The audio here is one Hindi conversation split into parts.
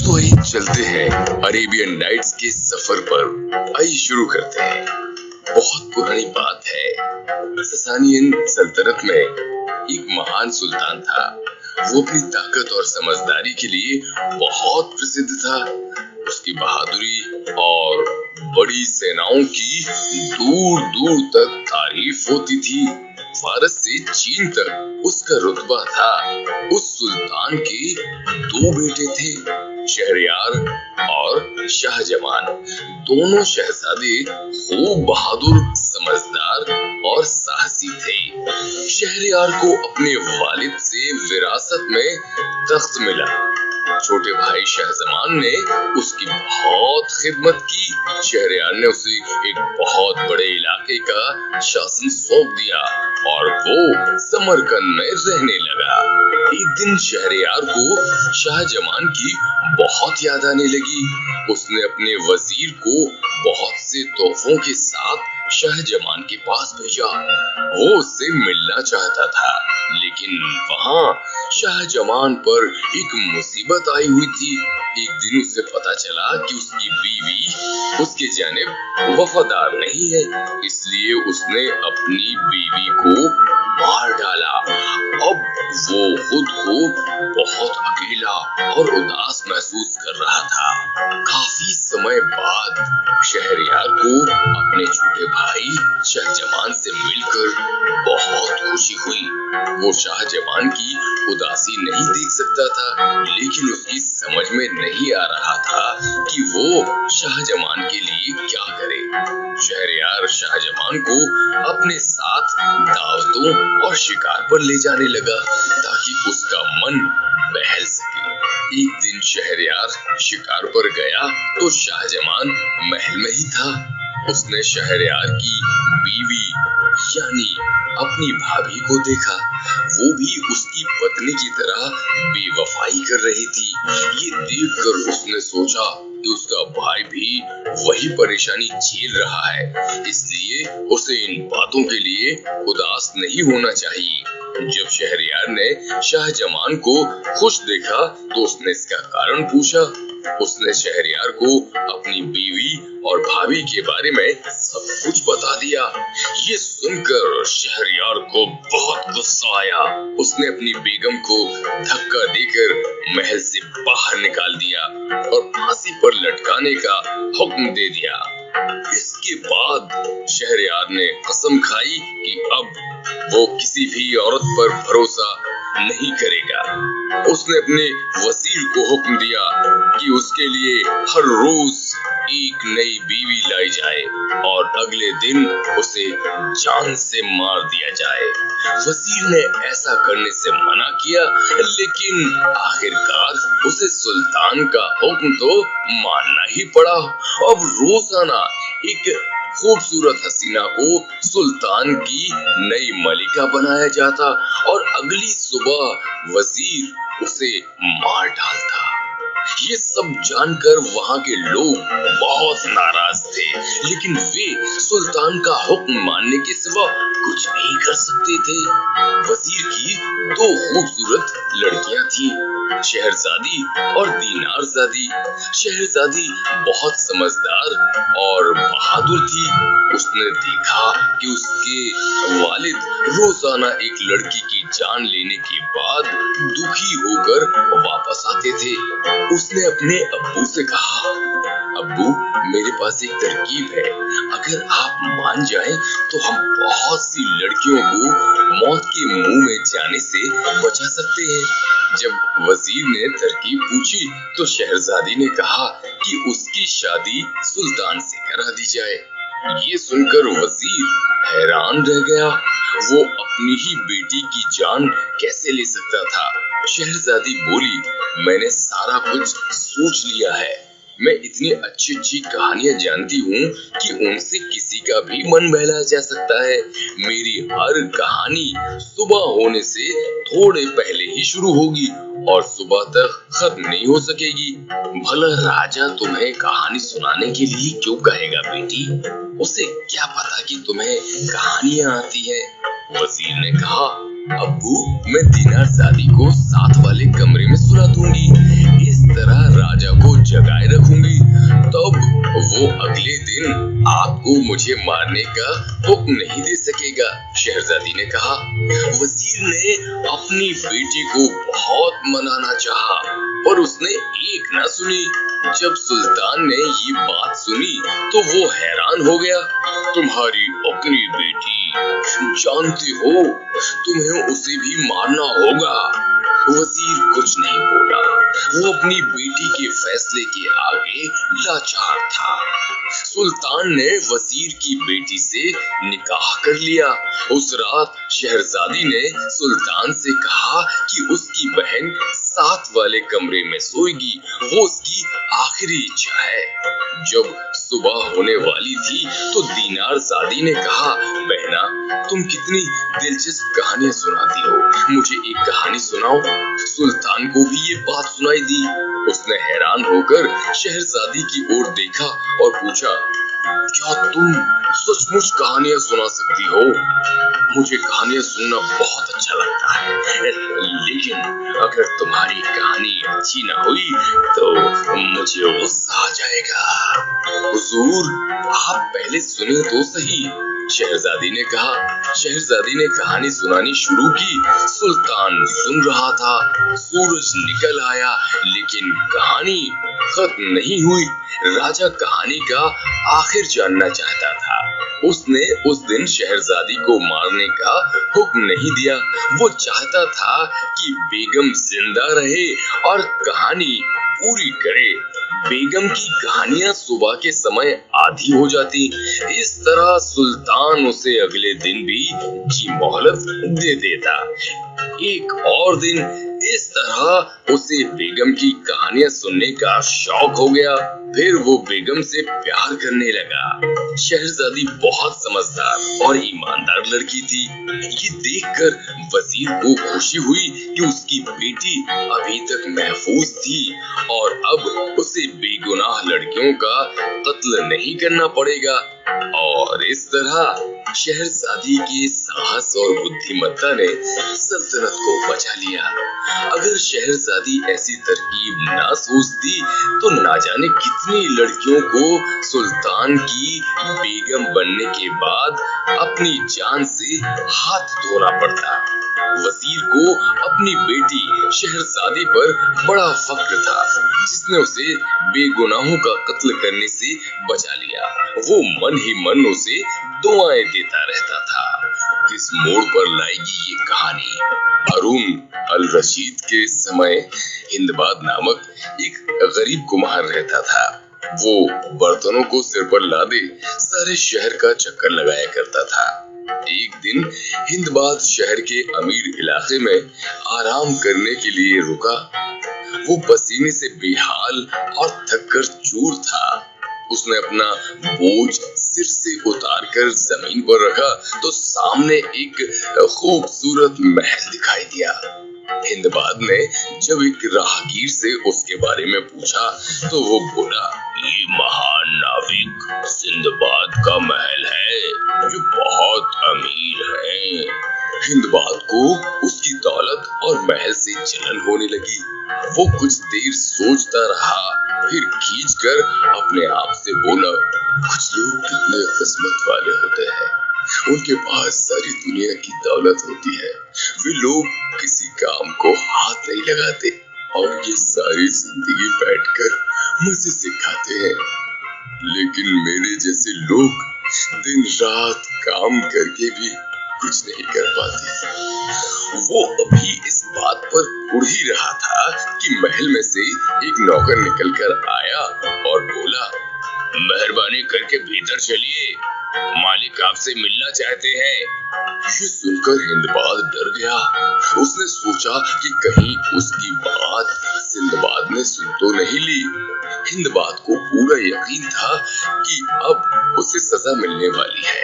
तो आइए चलते हैं अरेबियन नाइट्स के सफर पर। आइए शुरू करते हैं। बहुत पुरानी बात है, ससानियन सल्तनत में एक महान सुल्तान था। वो अपनी ताकत और समझदारी के लिए बहुत प्रसिद्ध था। उसकी बहादुरी और बड़ी सेनाओं की दूर दूर तक तारीफ होती थी। फारस से चीन तक उसका रुतबा था। उस सुल्तान के दो बेटे थे, शहरयार और शाहजमान। दोनों शहजादे खूब बहादुर, समझदार और साहसी थे। शहरयार को अपने वालिद से विरासत में तख्त मिला। छोटे भाई शाहजमान ने उसकी बहुत खिदमत की। शहरयार ने उसे एक बहुत बड़े इलाके का शासन सौंप दिया और वो समरकंद में रहने लगा। एक दिन शहरयार को शाहजमान की बहुत याद आने लगी। उसने अपने वजीर को बहुत से तोहफों के साथ शाहजमान के पास भेजा। वो उससे मिलना चाहता था, लेकिन वहाँ शाहजमान पर एक मुसीबत आई हुई थी। एक दिन उसे पता चला कि उसकी बीवी उसके जानिब वफादार नहीं है, इसलिए उसने अपनी बीवी को मार डाला। अब वो खुद को बहुत अकेला और उदास महसूस कर रहा था। काफी समय बाद शहरयार को अपने छोटे भाई शाहजमान से मिलकर बहुत खुशी हुई। वो शाहजमान की उदासी नहीं देख सकता था, लेकिन उसकी समझ में नहीं आ रहा था कि वो शाहजमान के लिए क्या करे। शहरयार शाहजमान को अपने साथ दावतों और शिकार पर ले जाने लगा ताकि उसका मन बहल सके। एक दिन शहरयार शिकार पर गया तो शाहजमान महल में ही था। उसने शहरयार की बीवी यानी अपनी भाभी को देखा। वो भी उसकी पत्नी की तरह बेवफाई कर रही थी। ये देखकर उसने सोचा कि उसका भाई भी वही परेशानी झेल रहा है, इसलिए उसे इन बातों के लिए उदास नहीं होना चाहिए। जब शहरयार ने शाहजमान को खुश देखा तो उसने इसका कारण पूछा। उसने शहरयार को अपनी बीवी और भाभी के बारे में सब कुछ बता दिया। ये सुनकर शहरयार को बहुत गुस्सा आया। उसने अपनी बेगम को धक्का देकर महल से बाहर निकाल दिया और फांसी पर लटकाने का हुक्म दे दिया। इसके बाद शहरयार ने कसम खाई कि अब वो किसी भी औरत पर भरोसा नहीं करेगा। उसने अपने वजीर को हुक्म दिया कि उसके लिए हर रोज एक नई बीवी लाई जाए और अगले दिन उसे जान से मार दिया जाए। वजीर ने ऐसा करने से मना किया, लेकिन आखिरकार उसे सुल्तान का हुक्म तो मानना ही पड़ा। अब रोजाना एक खूबसूरत हसीना को सुल्तान की नई मलिका बनाया जाता और अगली सुबह वजीर उसे मार डालता। ये सब जानकर वहाँ के लोग बहुत नाराज थे, लेकिन वे सुल्तान का हुक्म मानने के सिवा कुछ नहीं कर सकते थे। वजीर की दो खूबसूरत लड़कियां थीं, शहरजादी और दीनारजादी। शहरजादी बहुत समझदार और बहादुर थी। उसने देखा कि उसके वालिद रोजाना एक लड़की की जान लेने के बाद दुखी होकर वापस आते थे। उसने अपने अब्बू से कहा, अब्बू, मेरे पास एक तरकीब है। अगर आप मान जाएं तो हम बहुत सी लड़कियों को मौत के मुंह में जाने से बचा सकते हैं। जब वजीर ने तरकीब पूछी तो शहरजादी ने कहा कि उसकी शादी सुल्तान से करा दी जाए। ये सुनकर वजीर हैरान रह गया। वो अपनी ही बेटी की जान कैसे ले सकता था। शहरजादी बोली, मैंने सारा कुछ सोच लिया है। मैं इतनी अच्छी अच्छी कहानियां जानती हूँ कि उनसे किसी का भी मन बहला जा सकता है। मेरी हर कहानी सुबह होने से थोड़े पहले ही शुरू होगी और सुबह तक खत्म नहीं हो सकेगी। भला राजा तुम्हें कहानी सुनाने के लिए क्यों कहेगा बेटी? उसे क्या पता कि तुम्हें कहानियां आती हैं। वजीर ने कहा, अब्बू, मैं दीनारजादी को साथ वाले कमरे में सुला दूंगी। इस तरह राजा को वो अगले दिन आपको मुझे मारने का हुक्म नहीं दे सकेगा। शहजादी ने कहा। वजीर ने अपनी बेटी को बहुत मनाना चाहा, पर उसने एक ना सुनी। जब सुल्तान ने ये बात सुनी तो वो हैरान हो गया। तुम्हारी अपनी बेटी, जानते हो तुम्हें उसे भी मारना होगा। वजीर कुछ नहीं बोला। वो अपनी बेटी के फैसले के आगे लाचार था। सुल्तान ने वजीर की बेटी से निकाह कर लिया। उस रात शहजादी ने सुल्तान से कहा कि उसकी बहन साथ वाले कमरे में सोएगी। वो उसकी आखिरी इच्छा है। जब सुबह होने वाली थी तो दीनारजादी ने कहा, बहना तुम कितनी दिलचस्प कहानियां सुनाती हो, मुझे एक कहानी सुनाओ। सुल्तान को भी ये बात सुनाई दी। उसने हैरान होकर शहजादी की ओर देखा और पूछा, क्या तुम सचमुच कहानियां सुना सकती हो? मुझे कहानियां सुनना बहुत अच्छा लगता है, लेकिन अगर तुम्हारी कहानी अच्छी ना हुई तो मुझे गुस्सा आ जाएगा। हुजूर, आप पहले सुने तो सही, शहजादी ने कहा। शहजादी ने कहानी सुनानी शुरू की। सुल्तान सुन रहा था। सूरज निकल आया, लेकिन कहानी खत्म नहीं हुई। राजा कहानी का आखिर जानना चाहता था। उसने उस दिन शहजादी को मारने का हुक्म नहीं दिया। वो चाहता था कि बेगम जिंदा रहे और कहानी पूरी करे। बेगम की कहानियां सुबह के समय आधी हो जाती। इस तरह सुल्तान उसे अगले दिन भी जी मोहलत दे देता। एक और दिन इस तरह उसे बेगम की कहानियां सुनने का शौक हो गया। फिर वो बेगम से प्यार करने लगा। शहजादी बहुत समझदार और ईमानदार लड़की थी। ये देखकर वजीर को खुशी हुई कि उसकी बेटी अभी तक महफूज थी और अब उसे बेगुनाह लड़कियों का कत्ल नहीं करना पड़ेगा। और इस तरह शहजादी के साहस और बुद्धिमत्ता ने सल्तनत को बचा लिया। अगर शहजादी ऐसी तरकीब ना सोचती तो ना जाने कितनी लड़कियों को सुल्तान की बेगम बनने के बाद अपनी जान से हाथ धोना पड़ता। वजीर को अपनी बेटी शहजादी पर बड़ा फख्र था, जिसने उसे बेगुनाहों का कत्ल करने से बचा लिया। वो मन ही मन उसे दुआएं देता रहता था। किस मोड़ पर लाएगी ये कहानी? हारून अल रशीद के समय हिंदबाद नामक एक गरीब कुम्हार रहता था। वो बर्तनों को सिर पर लादे सारे शहर का चक्कर लगाया करता था। एक दिन हिंदबाद शहर के अमीर इलाके में आराम करने के लिए रुका। वो पसीने से बेहाल और थककर चूर था। उसने अपना बोझ सिर से उतारकर जमीन पर रखा तो सामने एक खूबसूरत महल दिखाई दिया। हिंदबाद ने जब एक राहगीर से उसके बारे में पूछा तो वो बोला, ये महान नाविक सिंदबाद का महल है, जो बहुत अमीर है। हिंदबाद को उसकी दौलत और महल से जलन होने लगी। वो कुछ देर सोचता रहा, फिर खींचकर अपने आप से बोला, कुछ लोग कितने किस्मत वाले होते हैं, उनके पास सारी दुनिया की दौलत होती है, वे लोग किसी काम को हाथ नहीं लगाते और ये सारी जिंदगी बैठकर मजे से खाते हैं। लेकिन मेरे जैसे लोग दिन रात काम करके भी कुछ नहीं कर पाते। वो अभी इस बात पर उड़ ही रहा था कि महल में से एक नौकर निकलकर आया और बोला, मेहरबानी करके भीतर चलिए, मालिक आपसे मिलना चाहते हैं। ये सुनकर हिंदबाद डर गया। उसने सोचा कि कहीं उसकी बात सिंदबाद ने सुन तो नहीं ली। हिंदबाद को पूरा यकीन था कि अब उसे सजा मिलने वाली है।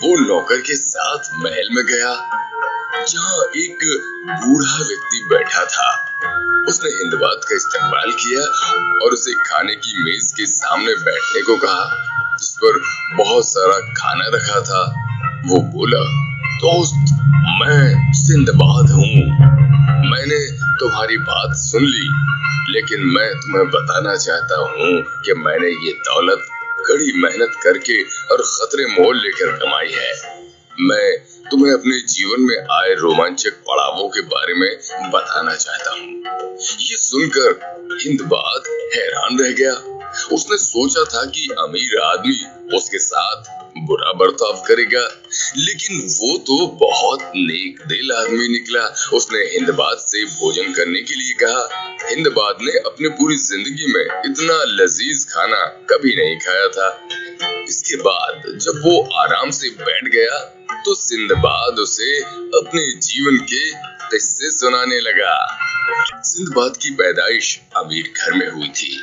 वो नौकर के साथ महल में गया, जहाँ एक बूढ़ा व्यक्ति बैठा था। उसने हिंदबाद का इस्तकबाल किया और उसे खाने की मेज के सामने बैठने को कहा, जिस पर बहुत सारा खाना रखा था। वो बोला, दोस्त, मैं सिंदबाद हूँ। मैंने तुम्हारी बात सुन ली, लेकिन मैं तुम्हें बताना चाहता हूँ कि मैंने ये दौलत कड़ी मेहनत करके और खतरे मोल लेकर कमाई है। मैं तुम्हें अपने जीवन में आए रोमांचक पड़ावों के बारे में बताना चाहता हूँ। ये सुनकर हिंदबाद हैरान रह गया। उसने सोचा था कि अमीर आदमी उसके साथ बुरा बर्ताव करेगा, लेकिन वो तो बहुत नेक दिल आदमी निकला। उसने हिंदबाद से भोजन करने के लिए कहा। हिंदबाद ने अपनी पूरी जिंदगी में इतना लजीज खाना कभी नहीं खाया था। इसके बाद जब वो आराम से बैठ गया तो सिंदबाद उसे अपने जीवन के किस्से सुनाने लगा। सिंदबाद की पैदाइश अमीर घर में हुई थी,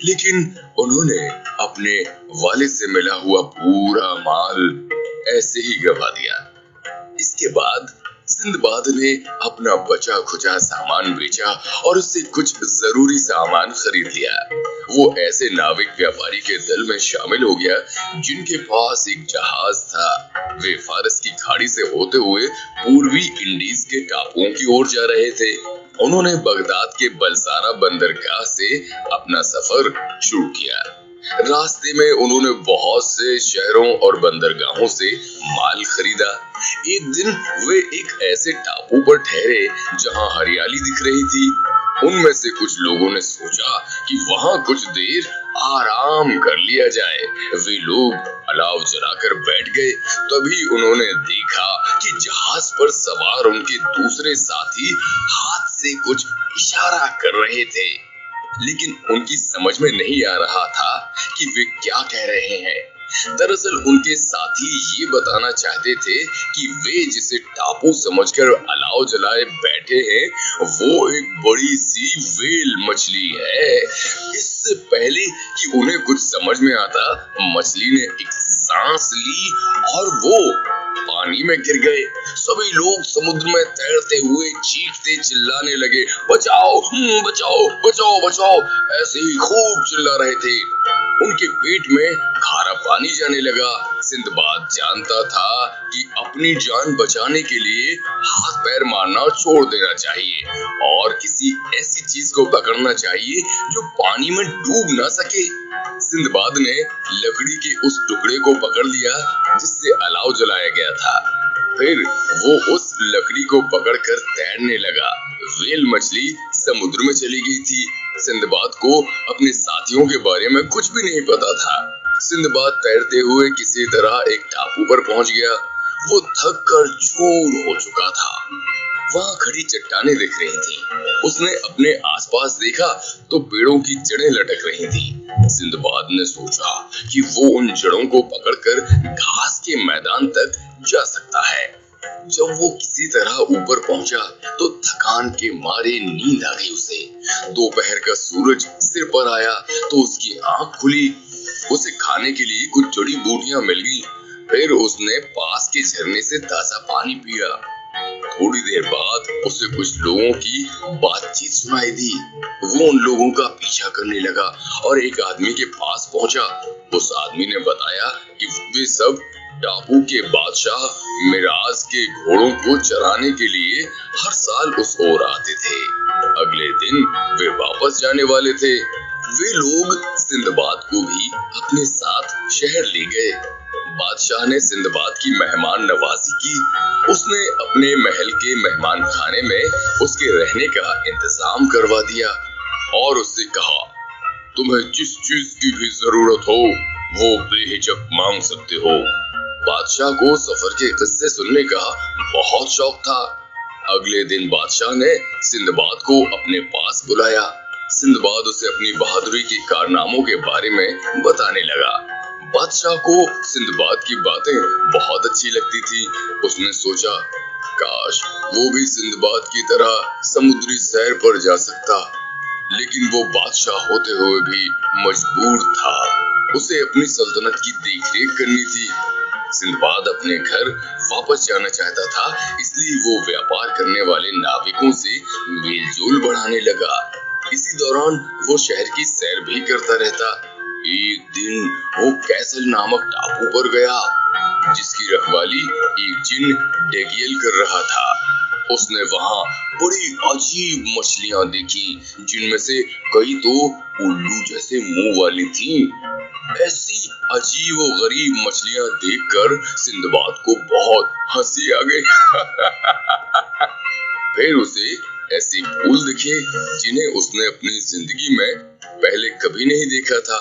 लेकिन उन्होंने अपने वालिद से मिला हुआ पूरा माल ऐसे ही गवा दिया। इसके बाद सिंदबाद ने अपना बचा खुचा सामान बेचा और उससे कुछ जरूरी सामान खरीद लिया। वो ऐसे नाविक व्यापारी के दल में शामिल हो गया जिनके पास एक जहाज था। वे फारस की खाड़ी से होते हुए पूर्वी इंडीज के टापुओं की ओर जा रहे थे। उन्होंने बगदाद के बलसाना बंदरगाह से अपना सफर शुरू किया। रास्ते में उन्होंने बहुत से शहरों और बंदरगाहों से माल खरीदा। एक दिन वे एक ऐसे टापू पर ठहरे जहां हरियाली दिख रही थी। उनमें से कुछ लोगों ने सोचा कि वहां कुछ देर आराम कर लिया जाए। वे लोग अलाव जलाकर बैठ गए। तभी उन्होंने देखा कि जहाज पर सवार उनके दूसरे साथी हाथ से कुछ इशारा कर रहे थे, लेकिन उनकी समझ में नहीं आ रहा था कि वे क्या कह रहे हैं। दरअसल उनके साथी ये बताना चाहते थे कि वे जिसे टापू समझकर अलाव जलाए बैठे हैं वो एक बड़ी सी व्हेल मछली है। इससे पहले कि उन्हें कुछ समझ में आता, मछली ने एक सांस ली और वो पानी में गिर गए। सभी लोग समुद्र में तैरते हुए चीखते चिल्लाने लगे, बचाओ बचाओ बचाओ बचाओ, ऐसे ही खूब चिल्ला रहे थे। उनके पेट में खारा पानी जाने लगा। सिंदबाद जानता था कि अपनी जान बचाने के लिए हाथ पैर मारना छोड़ देना चाहिए और किसी ऐसी चीज को पकड़ना चाहिए जो पानी में डूब ना सके। सिंदबाद ने लकड़ी के उस टुकड़े को पकड़ लिया जिससे अलाव जलाया गया था। फिर वो उस लकड़ी को पकड़कर तैरने लगा। व्हेल मछली समुद्र में चली गई थी। सिंदबाद को अपने साथियों के बारे में कुछ भी नहीं पता था। सिंदबाद तैरते हुए किसी तरह एक टापू पर पहुंच गया। वो थक कर चूर हो चुका था। वहां खड़ी चट्टानें दिख रही थीं। उसने अपने आसपास देखा तो पेड़ों की जड़ें लटक रही थीं। सिंदबाद ने सोचा कि वो उन जड़ों को पकड़कर घास के मैदान तक जा सकता है। जब वो किसी तरह ऊपर पहुंचा तो थकान के मारे नींद आ गई उसे। दोपहर का सूरज सिर पर आया तो उसकी आंख खुली। उसे खाने के लिए कुछ जड़ी बूटियां मिल गईं। फिर उसने पास के झरने से ताजा पानी पिया। थोड़ी देर बाद उसे कुछ लोगों की बातचीत सुनाई दी। वो उन लोगों का पीछा करने लगा और एक आदमी के पास पहुंचा। उस आदमी ने बताया कि वे सब टापू के बादशाह मिराज के घोड़ों को चराने के लिए हर साल उस ओर आते थे। अगले दिन वे वापस जाने वाले थे। वे लोग सिंदबाद को भी अपने साथ शहर ले गए। बादशाह ने सिंदबाद की मेहमान नवाजी की। उसने अपने महल के मेहमान खाने में उसके रहने का इंतजाम करवा दिया और उससे कहा, तुम्हें जिस चीज की भी जरूरत हो वो बेहिचक मांग सकते हो। बादशाह को सफर के किस्से सुनने का बहुत शौक था। अगले दिन बादशाह ने सिंदबाद को अपने पास बुलाया। सिंदबाद उसे अपनी बहादुरी के कारनामों के बारे में बताने लगा। बादशाह को सिंदबाद की बातें बहुत अच्छी लगती थी। उसने सोचा, काश वो भी सिंदबाद की तरह समुद्री सैर पर जा सकता, लेकिन वो बादशाह होते हुए भी मजबूर था। उसे अपनी सल्तनत की देखरेख करनी थी। सिंदबाद अपने घर वापस जाना चाहता था, इसलिए वो व्यापार करने वाले नाविकों से मेलजोल बढ़ाने लगा। इसी दौरान वो शहर की सैर भी करता रहता। एक दिन वो कैसल नामक टापू पर गया, जिसकी रखवाली एक जिन डेगियल कर रहा था। उसने वहां बड़ी अजीब मछलियां देखी, जिनमें से कई तो उल्लू जैसे मुंह वाली थीं। ऐसी अजीब व गरीब मछलियां देखकर सिंदबाद को बहुत हंसी आ गई। फिर उसे ऐसे फूल दिखे जिन्हें उसने अपनी जिंदगी में पहले कभी नहीं देखा था।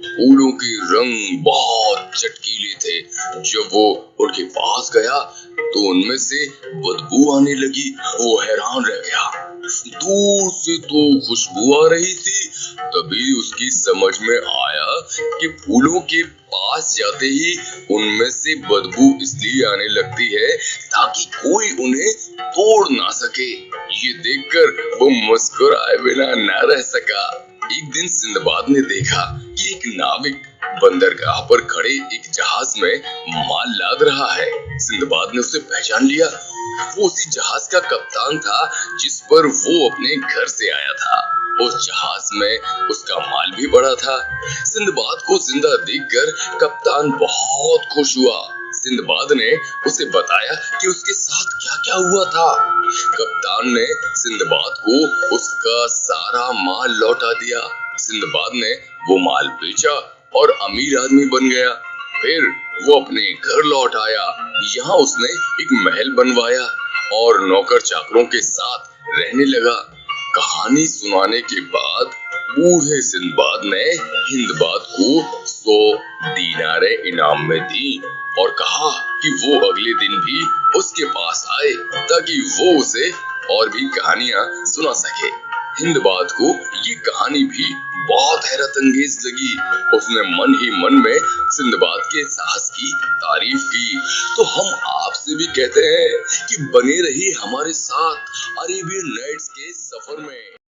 फूलों के रंग बहुत चटकीले थे। जब वो उनके पास गया तो उनमें से बदबू आने लगी। वो हैरान रह गया। दूर से तो खुशबू आ रही थी, तभी उसकी समझ में आया कि फूलों के पास जाते ही उनमें से बदबू इसलिए आने लगती है ताकि कोई उन्हें तोड़ ना सके। ये देखकर वो मुस्कुराए बिना न रह सका। एक दिन सिंदबाद ने देखा कि एक नाविक बंदरगाह पर खड़े एक जहाज में माल लाद रहा है। सिंदबाद ने उसे पहचान लिया। वो उसी जहाज का कप्तान था जिस पर वो अपने घर से आया था। उस जहाज में उसका माल भी बड़ा था। सिंदबाद को जिंदा देखकर कप्तान बहुत खुश हुआ। सिंदबाद ने उसे बताया कि उसके साथ क्या क्या हुआ था। कप्तान ने सिंदबाद को उसका सारा माल लौटा दिया। सिंदबाद ने वो माल बेचा और अमीर आदमी बन गया। फिर वो अपने घर लौट आया। यहाँ उसने एक महल बनवाया और नौकर चाकरों के साथ रहने लगा। कहानी सुनाने के बाद बूढ़े सिंदबाद ने हिंदबाद को 100 दीनारे इनाम में दी और कहा कि वो अगले दिन भी उसके पास आए ताकि वो उसे और भी कहानियां सुना सके। हिंदबाद को ये कहानी भी बहुत हैरत अंगेज लगी। उसने मन ही मन में सिंदबाद के साहस की तारीफ की। तो हम आपसे भी कहते हैं कि बने रहिए हमारे साथ अरेबियन नाइट्स के सफर में।